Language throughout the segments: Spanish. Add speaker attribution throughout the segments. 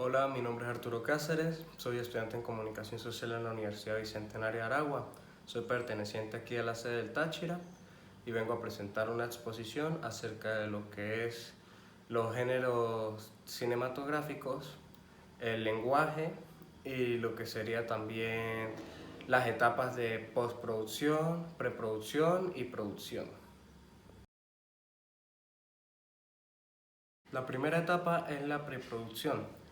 Speaker 1: Hola, mi nombre es Arturo Cáceres, soy estudiante en Comunicación Social en la Universidad Bicentenaria de Aragua. Soy perteneciente aquí a la sede del Táchira y vengo a presentar una exposición acerca de lo que es los géneros cinematográficos, el lenguaje y lo que sería también las etapas de postproducción, preproducción y producción. La primera etapa es la preproducción.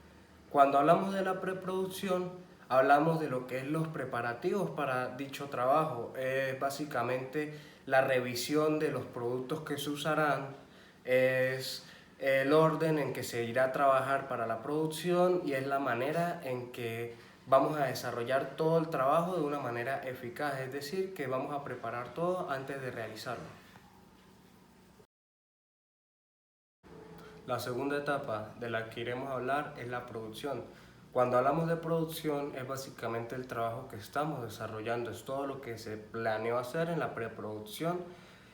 Speaker 1: Cuando hablamos de la preproducción, hablamos de lo que es los preparativos para dicho trabajo. Es básicamente la revisión de los productos que se usarán, es el orden en que se irá a trabajar para la producción y es la manera en que vamos a desarrollar todo el trabajo de una manera eficaz, es decir, que vamos a preparar todo antes de realizarlo. La segunda etapa de la que iremos a hablar es la producción. Cuando hablamos de producción es básicamente el trabajo que estamos desarrollando, es todo lo que se planeó hacer en la preproducción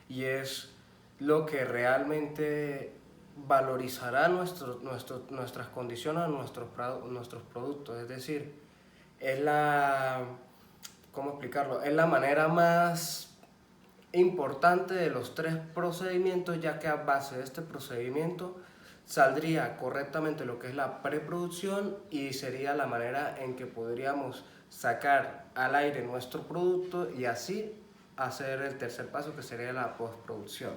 Speaker 1: y es lo que realmente valorizará nuestras condiciones, nuestros productos. Es decir, es la, ¿cómo explicarlo? Es la manera más importante de los tres procedimientos, ya que a base de este procedimiento saldría correctamente lo que es la preproducción y sería la manera en que podríamos sacar al aire nuestro producto y así hacer el tercer paso, que sería la postproducción.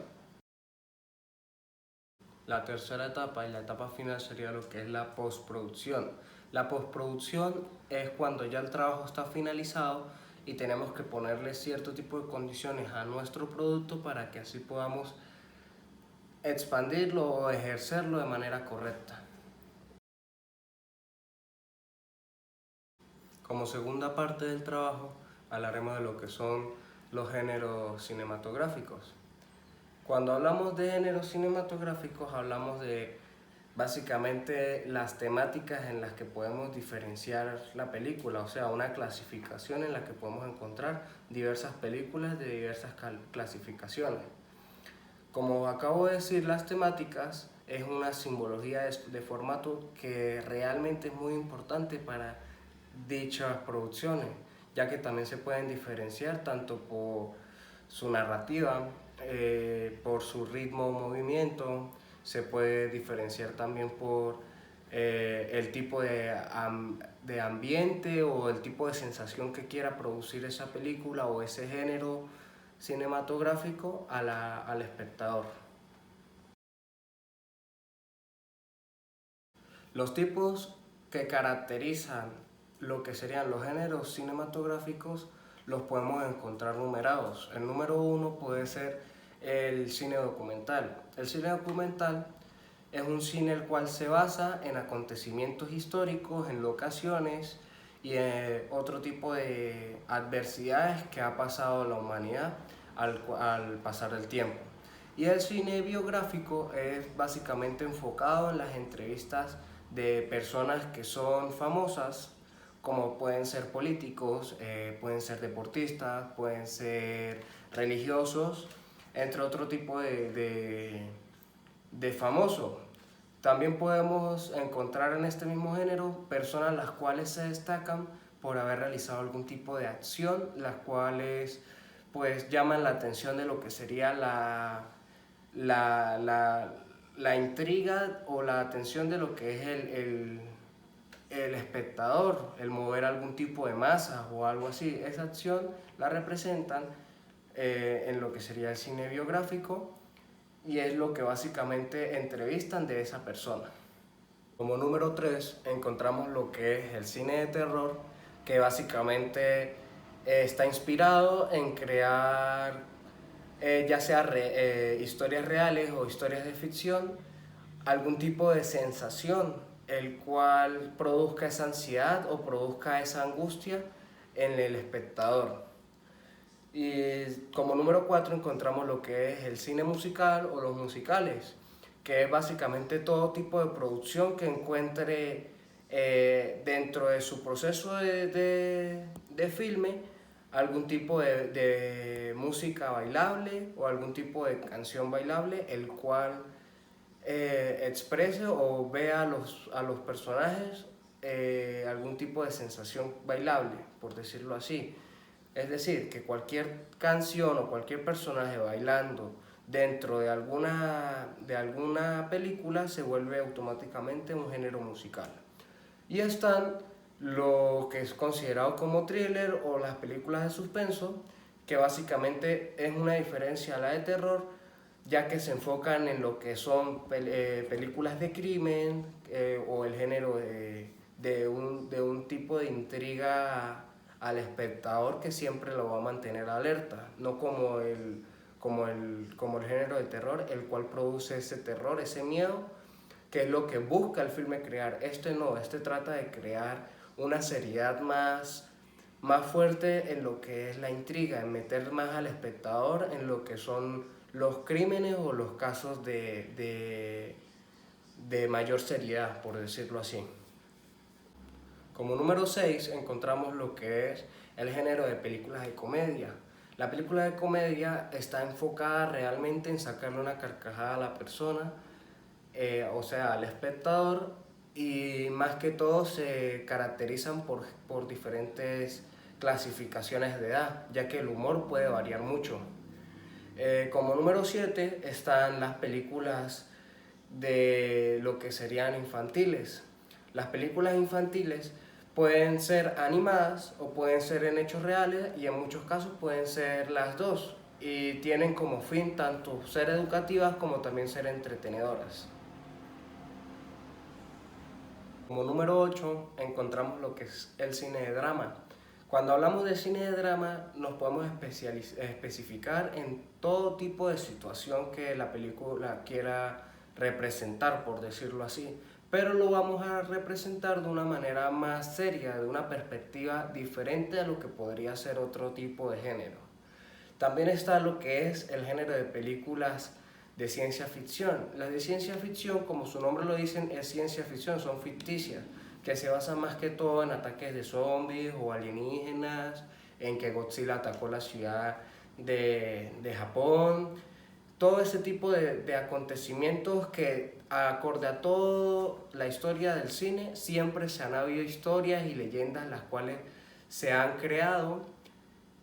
Speaker 1: La tercera etapa y la etapa final sería lo que es la postproducción. La postproducción es cuando ya el trabajo está finalizado y tenemos que ponerle cierto tipo de condiciones a nuestro producto para que así podamos expandirlo o ejercerlo de manera correcta. Como segunda parte del trabajo hablaremos de lo que son los géneros cinematográficos. Cuando hablamos de géneros cinematográficos hablamos de básicamente las temáticas en las que podemos diferenciar la película, o sea, una clasificación en la que podemos encontrar diversas películas de diversas clasificaciones. Como acabo de decir, las temáticas es una simbología de formato que realmente es muy importante para dichas producciones, ya que también se pueden diferenciar tanto por su narrativa, por su ritmo o movimiento, se puede diferenciar también por el tipo de ambiente o el tipo de sensación que quiera producir esa película o ese género cinematográfico al espectador. Los tipos que caracterizan lo que serían los géneros cinematográficos los podemos encontrar numerados. El número uno puede ser el cine documental. El cine documental es un cine el cual se basa en acontecimientos históricos, en locaciones y en otro tipo de adversidades que ha pasado la humanidad al pasar el tiempo. Y el cine biográfico es básicamente enfocado en las entrevistas de personas que son famosas, como pueden ser políticos, pueden ser deportistas, pueden ser religiosos, entre otro tipo de famosos. También podemos encontrar en este mismo género personas las cuales se destacan por haber realizado algún tipo de acción, las cuales pues llaman la atención de lo que sería la, la, la intriga o la atención de lo que es el espectador, el mover algún tipo de masa o algo así. Esa acción la representan en lo que sería el cine biográfico y es lo que básicamente entrevistan de esa persona. Como número 3 encontramos lo que es el cine de terror, que básicamente está inspirado en crear ya sea historias reales o historias de ficción, algún tipo de sensación, el cual produzca esa ansiedad o produzca esa angustia en el espectador. Y como número 4 encontramos lo que es el cine musical o los musicales, que es básicamente todo tipo de producción que encuentre dentro de su proceso de filme algún tipo de música bailable o algún tipo de canción bailable, el cual exprese o vea a los personajes algún tipo de sensación bailable, por decirlo así. Es decir, que cualquier canción o cualquier personaje bailando dentro de alguna película se vuelve automáticamente un género musical. Y están lo que es considerado como thriller o las películas de suspenso, que básicamente es una diferencia a la de terror, ya que se enfocan en lo que son películas de crimen o el género de un tipo de intriga al espectador que siempre lo va a mantener alerta, no como el género de terror, el cual produce ese terror, ese miedo, que es lo que busca el filme crear. Este no, este trata de crear una seriedad más fuerte en lo que es la intriga, en meter más al espectador en lo que son los crímenes o los casos de mayor seriedad, por decirlo así. Como número 6 encontramos lo que es el género de películas de comedia. La película de comedia está enfocada realmente en sacarle una carcajada a la persona, o sea, al espectador, y más que todo se caracterizan por diferentes clasificaciones de edad, ya que el humor puede variar mucho. Como número 7 están las películas de lo que serían infantiles. Las películas infantiles pueden ser animadas o pueden ser en hechos reales y en muchos casos pueden ser las dos y tienen como fin tanto ser educativas como también ser entretenedoras. Como número 8 encontramos lo que es el cine de drama. Cuando hablamos de cine de drama nos podemos especificar en todo tipo de situación que la película quiera representar, por decirlo así, pero lo vamos a representar de una manera más seria, de una perspectiva diferente a lo que podría ser otro tipo de género. También está lo que es el género de películas de ciencia ficción. Las de ciencia ficción, como su nombre lo dicen, es ciencia ficción, son ficticias, que se basan más que todo en ataques de zombies o alienígenas, en que Godzilla atacó la ciudad de Japón, todo ese tipo de acontecimientos que acorde a toda la historia del cine, siempre se han habido historias y leyendas las cuales se han creado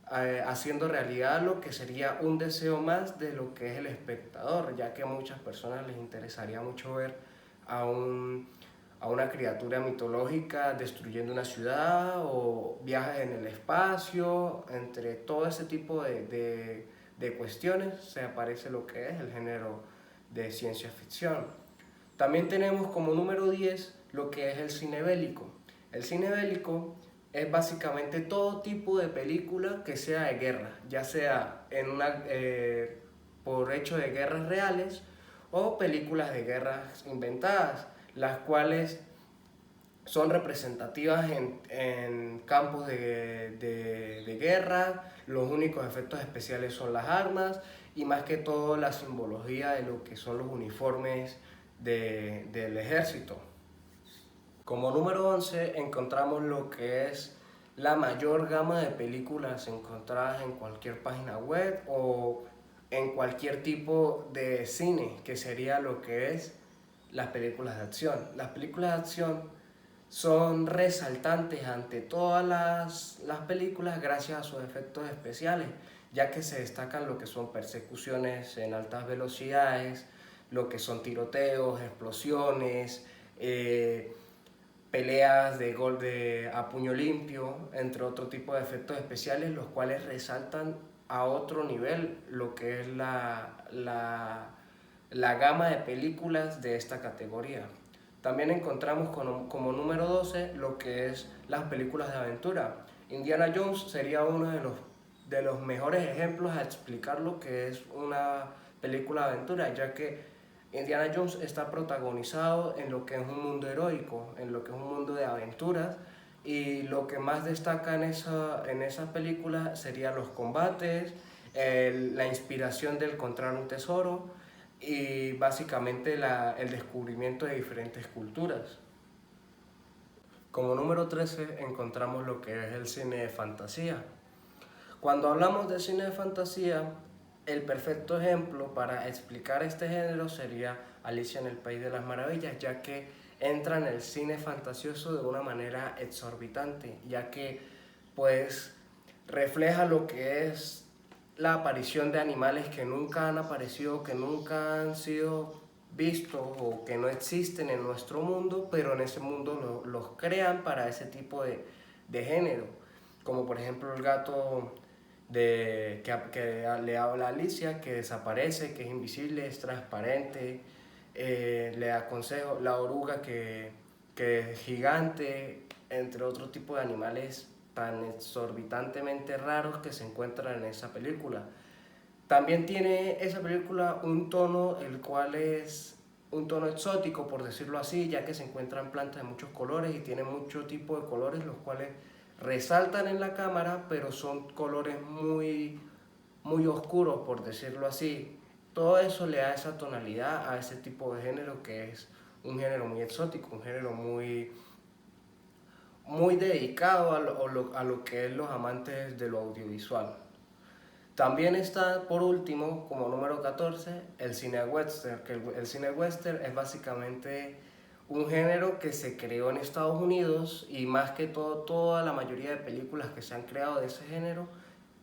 Speaker 1: haciendo realidad lo que sería un deseo más de lo que es el espectador, ya que a muchas personas les interesaría mucho ver a, un, a una criatura mitológica destruyendo una ciudad o viajes en el espacio, entre todo ese tipo de cuestiones se aparece lo que es el género de ciencia ficción. También tenemos como número 10 lo que es el cine bélico. El cine bélico es básicamente todo tipo de película que sea de guerra, ya sea por hecho de guerras reales o películas de guerras inventadas, las cuales son representativas en campos de guerra, los únicos efectos especiales son las armas y más que todo la simbología de lo que son los uniformes del ejército. Como número 11 encontramos lo que es la mayor gama de películas encontradas en cualquier página web o en cualquier tipo de cine, que sería lo que es las películas de acción. Las películas de acción son resaltantes ante todas las películas gracias a sus efectos especiales, ya que se destacan lo que son persecuciones en altas velocidades, lo que son tiroteos, explosiones, peleas a puño limpio, entre otro tipo de efectos especiales, los cuales resaltan a otro nivel lo que es la gama de películas de esta categoría. También encontramos como número 12 lo que es las películas de aventura. Indiana Jones sería uno de los mejores ejemplos a explicar lo que es una película de aventura, ya que Indiana Jones está protagonizado en lo que es un mundo heroico, en lo que es un mundo de aventuras, y lo que más destaca en esa película serían los combates, la inspiración de encontrar un tesoro y básicamente el descubrimiento de diferentes culturas. Como número 13 encontramos lo que es el cine de fantasía. Cuando hablamos de cine de fantasía, El perfecto ejemplo para explicar este género sería Alicia en el País de las Maravillas, ya que entra en el cine fantasioso de una manera exorbitante, ya que pues refleja lo que es la aparición de animales que nunca han aparecido, que nunca han sido vistos o que no existen en nuestro mundo, pero en ese mundo los crean para ese tipo de género, como por ejemplo el gato que le habla a Alicia, que desaparece, que es invisible, es transparente, le da consejos, la oruga que es gigante, entre otro tipo de animales tan exorbitantemente raros que se encuentran en esa película. También tiene esa película un tono el cual es un tono exótico, por decirlo así, ya que se encuentran plantas de muchos colores y tiene mucho tipo de colores los cuales resaltan en la cámara, pero son colores muy oscuros, por decirlo así. Todo eso le da esa tonalidad a ese tipo de género que es un género muy exótico, un género muy dedicado a lo que es los amantes de lo audiovisual. También está, por último, como número 14, el cine western, que el cine western es básicamente un género que se creó en Estados Unidos y más que todo, toda la mayoría de películas que se han creado de ese género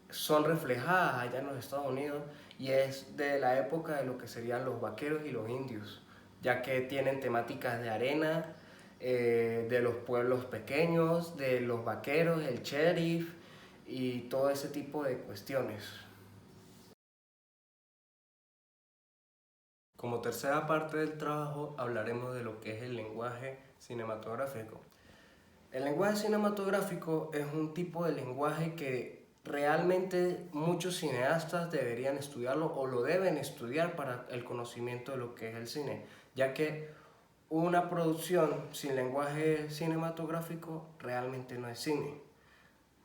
Speaker 1: son reflejadas allá en los Estados Unidos y es de la época de lo que serían los vaqueros y los indios, ya que tienen temáticas de arena, de los pueblos pequeños, de los vaqueros, el sheriff y todo ese tipo de cuestiones. Como tercera parte del trabajo hablaremos de lo que es el lenguaje cinematográfico. El lenguaje cinematográfico es un tipo de lenguaje que realmente muchos cineastas deberían estudiarlo o lo deben estudiar para el conocimiento de lo que es el cine, ya que una producción sin lenguaje cinematográfico realmente no es cine.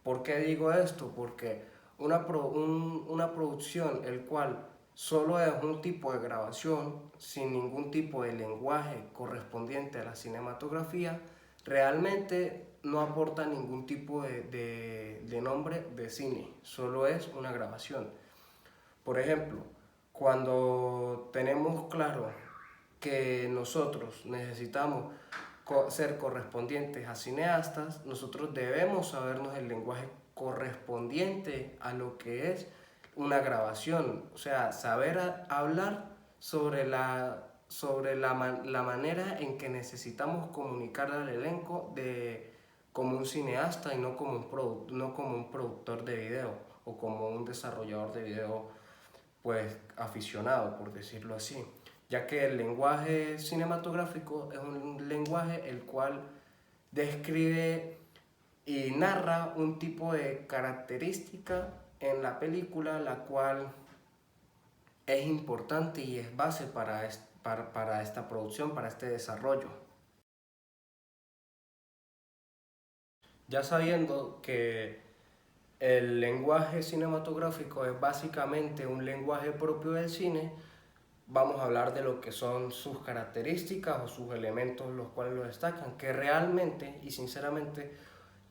Speaker 1: ¿Por qué digo esto? Porque una producción el cual solo es un tipo de grabación sin ningún tipo de lenguaje correspondiente a la cinematografía, realmente no aporta ningún tipo de nombre de cine, solo es una grabación. Por ejemplo, cuando tenemos claro que nosotros necesitamos ser correspondientes a cineastas, nosotros debemos sabernos el lenguaje correspondiente a lo que es una grabación, o sea, saber hablar la manera en que necesitamos comunicar al elenco como un cineasta y no como un productor de video o como un desarrollador de video pues aficionado, por decirlo así, ya que el lenguaje cinematográfico es un lenguaje el cual describe y narra un tipo de característica en la película la cual es importante y es base para esta producción, para este desarrollo. Ya sabiendo que el lenguaje cinematográfico es básicamente un lenguaje propio del cine, vamos a hablar de lo que son sus características o sus elementos los cuales lo destacan, que realmente y sinceramente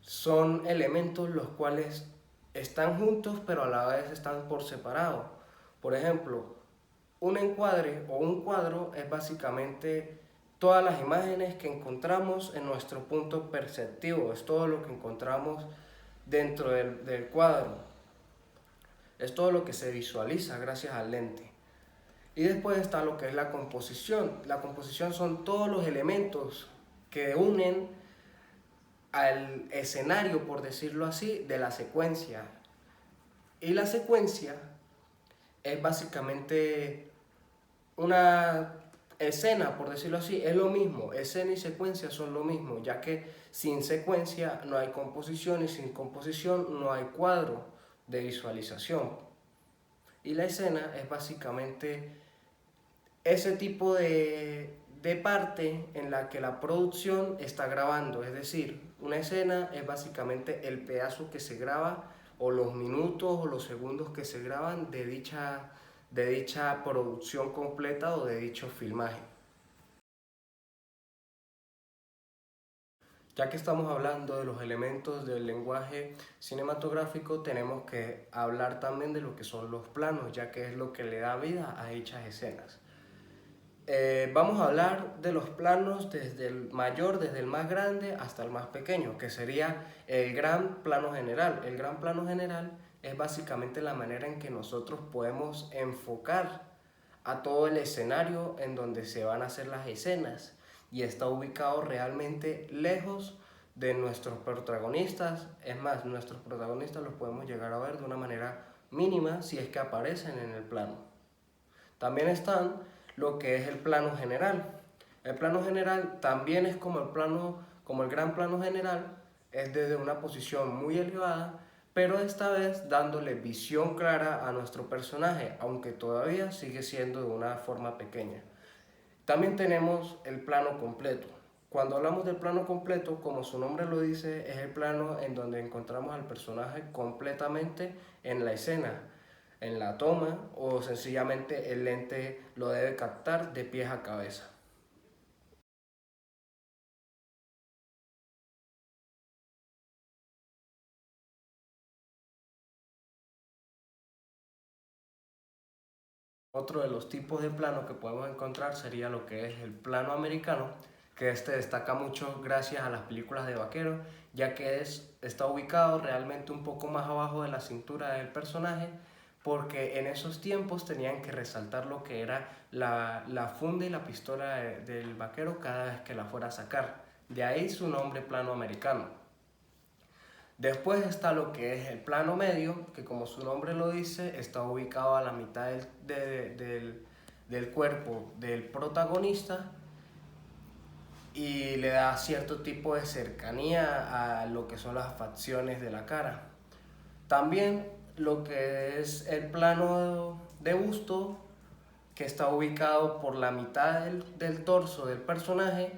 Speaker 1: son elementos los cuales están juntos pero a la vez están por separado. Por ejemplo, un encuadre o un cuadro es básicamente todas las imágenes que encontramos en nuestro punto perceptivo, es todo lo que encontramos dentro del cuadro, es todo lo que se visualiza gracias al lente. Y después está lo que es la composición. La composición son todos los elementos que unen al escenario, por decirlo así, de la secuencia. Y la secuencia es básicamente una escena, por decirlo así, es lo mismo. Escena y secuencia son lo mismo, ya que sin secuencia no hay composición y sin composición no hay cuadro de visualización. Y la escena es básicamente ese tipo de parte en la que la producción está grabando, es decir, una escena es básicamente el pedazo que se graba o los minutos o los segundos que se graban de dicha producción completa o de dicho filmaje. Ya que estamos hablando de los elementos del lenguaje cinematográfico, tenemos que hablar también de lo que son los planos, ya que es lo que le da vida a dichas escenas. Vamos a hablar de los planos desde el mayor, desde el más grande hasta el más pequeño, que sería el gran plano general. El gran plano general es básicamente la manera en que nosotros podemos enfocar a todo el escenario en donde se van a hacer las escenas y está ubicado realmente lejos de nuestros protagonistas. Es más, nuestros protagonistas los podemos llegar a ver de una manera mínima si es que aparecen en el plano. También están lo que es el plano general. El plano general también es como como el gran plano general, es desde una posición muy elevada, pero esta vez dándole visión clara a nuestro personaje, aunque todavía sigue siendo de una forma pequeña. También tenemos el plano completo. Cuando hablamos del plano completo, como su nombre lo dice, es el plano en donde encontramos al personaje completamente en la escena, en la toma, o sencillamente el lente lo debe captar de pies a cabeza. Otro de los tipos de plano que podemos encontrar sería lo que es el plano americano, que este destaca mucho gracias a las películas de vaqueros, ya que está ubicado realmente un poco más abajo de la cintura del personaje, porque en esos tiempos tenían que resaltar lo que era la funda y la pistola del vaquero cada vez que la fuera a sacar. De ahí su nombre plano americano. Después está lo que es el plano medio, que como su nombre lo dice, está ubicado a la mitad del cuerpo del protagonista y le da cierto tipo de cercanía a lo que son las facciones de la cara. También lo que es el plano de busto, que está ubicado por la mitad del torso del personaje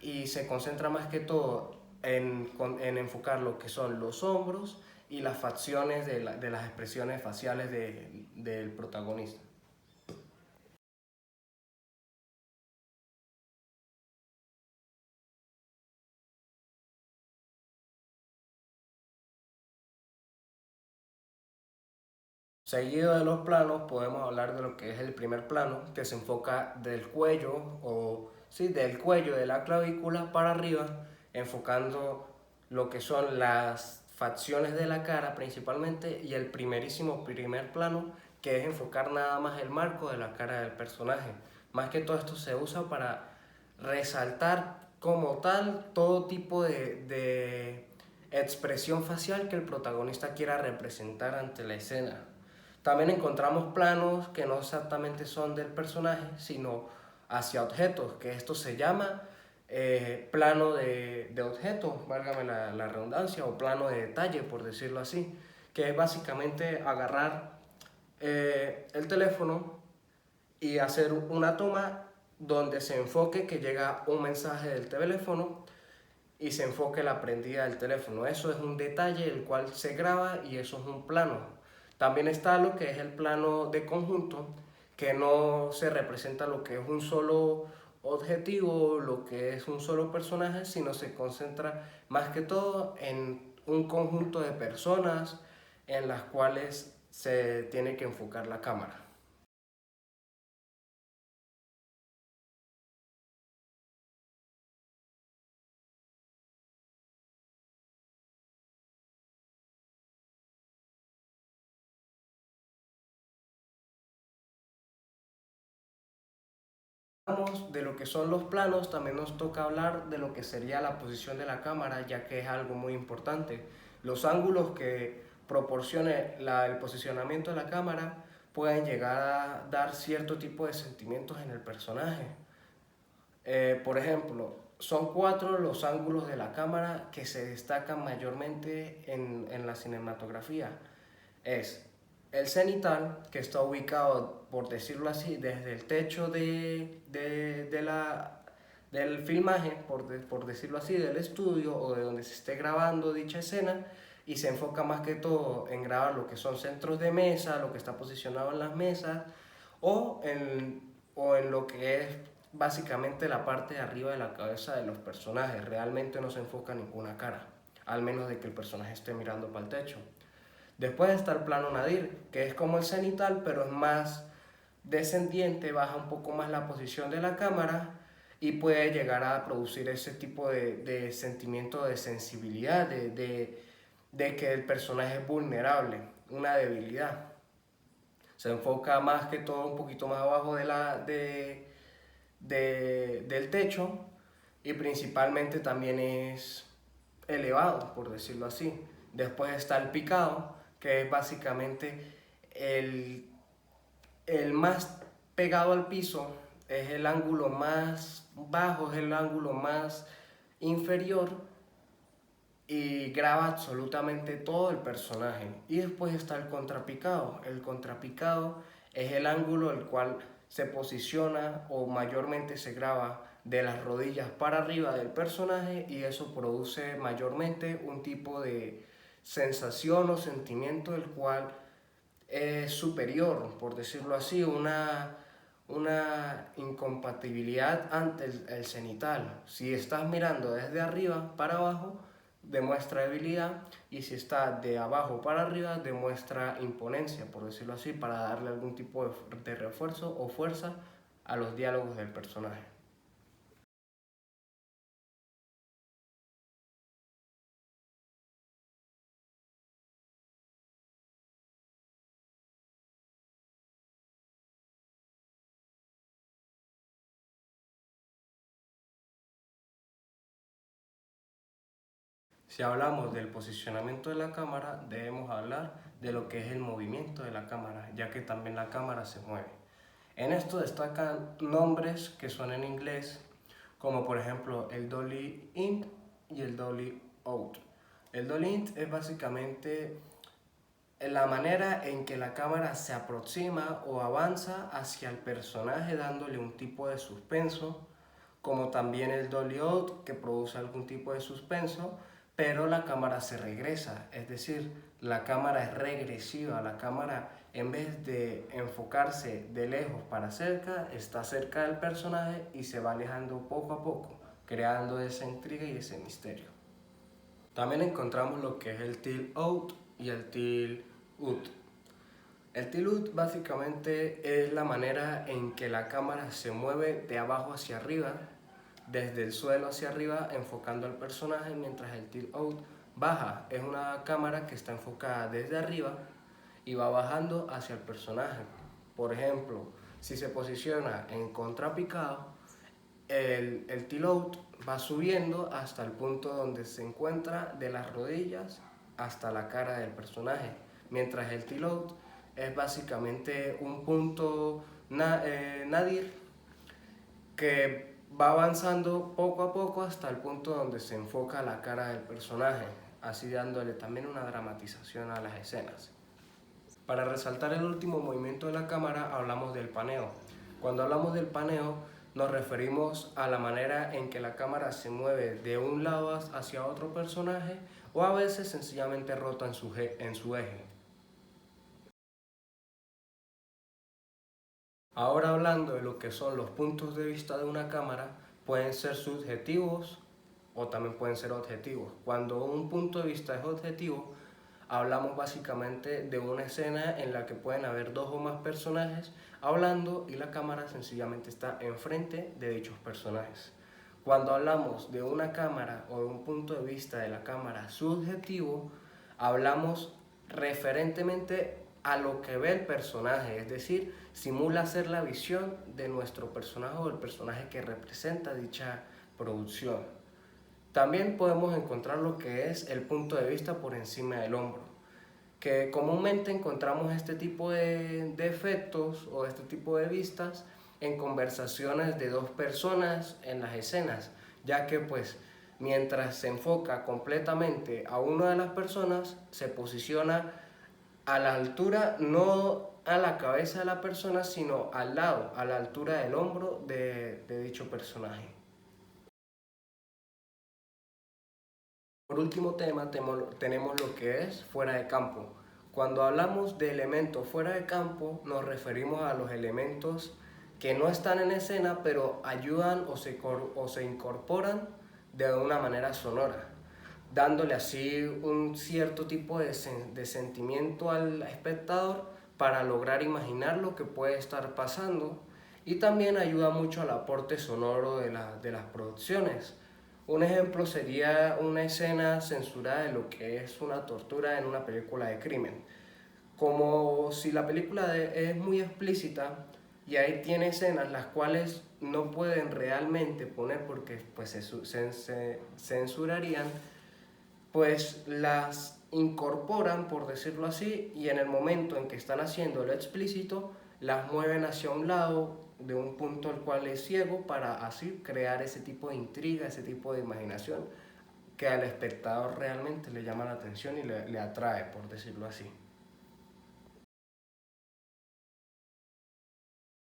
Speaker 1: y se concentra más que todo en enfocar lo que son los hombros y las facciones de las expresiones faciales del protagonista. Seguido de los planos podemos hablar de lo que es el primer plano, que se enfoca del cuello o sí, del cuello de la clavícula para arriba, enfocando lo que son las facciones de la cara principalmente y el primer plano que es enfocar nada más el marco de la cara del personaje. Más que todo esto se usa para resaltar como tal todo tipo de expresión facial que el protagonista quiera representar ante la escena. También encontramos planos que no exactamente son del personaje, sino hacia objetos, que esto se llama plano de objeto, válgame la redundancia, o plano de detalle, por decirlo así, que es básicamente agarrar el teléfono y hacer una toma donde se enfoque que llega un mensaje del teléfono y se enfoque la prendida del teléfono. Eso es un detalle el cual se graba y eso es un plano. También está lo que es el plano de conjunto, que no se representa lo que es un solo objetivo, lo que es un solo personaje, sino se concentra más que todo en un conjunto de personas en las cuales se tiene que enfocar la cámara. Hablamos de lo que son los planos, también nos toca hablar de lo que sería la posición de la cámara, ya que es algo muy importante. Los ángulos que proporcione el posicionamiento de la cámara pueden llegar a dar cierto tipo de sentimientos en el personaje. Por ejemplo, son cuatro los ángulos de la cámara que se destacan mayormente en la cinematografía. Es el cenital, que está ubicado, por decirlo así, desde el techo del filmaje, por decirlo así, del estudio o de donde se esté grabando dicha escena, y se enfoca más que todo en grabar lo que son centros de mesa, lo que está posicionado en las mesas, o en lo que es básicamente la parte de arriba de la cabeza de los personajes. Realmente no se enfoca ninguna cara, al menos de que el personaje esté mirando para el techo. Después está el plano nadir, que es como el cenital, pero es más descendiente, baja un poco más la posición de la cámara y puede llegar a producir ese tipo de sentimiento de sensibilidad, de que el personaje es vulnerable, una debilidad. Se enfoca más que todo un poquito más abajo del techo y principalmente también es elevado, por decirlo así. Después está el picado, que es básicamente el, el más pegado al piso, es el ángulo más bajo, es el ángulo más inferior y graba absolutamente todo el personaje. Y después está el contrapicado. El contrapicado es el ángulo el cual se posiciona o mayormente se graba de las rodillas para arriba del personaje y eso produce mayormente un tipo de sensación o sentimiento el cual es superior, por decirlo así, una incompatibilidad ante el cenital. Si estás mirando desde arriba para abajo, demuestra debilidad, y si está de abajo para arriba, demuestra imponencia, por decirlo así, para darle algún tipo de refuerzo o fuerza a los diálogos del personaje. Si hablamos del posicionamiento de la cámara, debemos hablar de lo que es el movimiento de la cámara, ya que también la cámara se mueve. En esto destacan nombres que son en inglés, como por ejemplo el dolly in y el dolly out. El dolly in es básicamente la manera en que la cámara se aproxima o avanza hacia el personaje dándole un tipo de suspenso, como también el dolly out que produce algún tipo de suspenso, pero la cámara se regresa, es decir, la cámara es regresiva, la cámara en vez de enfocarse de lejos para cerca, está cerca del personaje y se va alejando poco a poco, creando esa intriga y ese misterio. También encontramos lo que es el tilt out y el tilt ut. El tilt ut básicamente es la manera en que la cámara se mueve de abajo hacia arriba, desde el suelo hacia arriba, enfocando al personaje, mientras el tilt out baja. Es una cámara que está enfocada desde arriba y va bajando hacia el personaje. Por ejemplo, si se posiciona en contrapicado, el tilt out va subiendo hasta el punto donde se encuentra de las rodillas hasta la cara del personaje, mientras el tilt out es básicamente un punto nadir que va avanzando poco a poco hasta el punto donde se enfoca la cara del personaje, así dándole también una dramatización a las escenas. Para resaltar el último movimiento de la cámara hablamos del paneo. Cuando hablamos del paneo nos referimos a la manera en que la cámara se mueve de un lado hacia otro personaje o a veces sencillamente rota en su eje. Ahora hablando de lo que son los puntos de vista de una cámara, pueden ser subjetivos o también pueden ser objetivos. Cuando un punto de vista es objetivo, hablamos básicamente de una escena en la que pueden haber dos o más personajes hablando y la cámara sencillamente está enfrente de dichos personajes. Cuando hablamos de una cámara o de un punto de vista de la cámara subjetivo, hablamos referentemente a lo que ve el personaje, es decir, simula ser la visión de nuestro personaje o el personaje que representa dicha producción. También podemos encontrar lo que es el punto de vista por encima del hombro, que comúnmente encontramos este tipo de efectos o este tipo de vistas en conversaciones de dos personas en las escenas, ya que pues mientras se enfoca completamente a una de las personas, se posiciona a la altura, no a la cabeza de la persona, sino al lado, a la altura del hombro de dicho personaje. Por último tema tenemos lo que es fuera de campo. Cuando hablamos de elementos fuera de campo nos referimos a los elementos que no están en escena, pero ayudan o se incorporan de una manera sonora, dándole así un cierto tipo de sentimiento al espectador para lograr imaginar lo que puede estar pasando, y también ayuda mucho al aporte sonoro de las producciones. Un ejemplo sería una escena censurada de lo que es una tortura en una película de crimen. Como si la película es muy explícita y ahí tiene escenas las cuales no pueden realmente poner porque pues se censurarían, pues las incorporan, por decirlo así, y en el momento en que están haciendo lo explícito, las mueven hacia un lado de un punto el cual es ciego para así crear ese tipo de intriga, ese tipo de imaginación que al espectador realmente le llama la atención y le atrae, por decirlo así.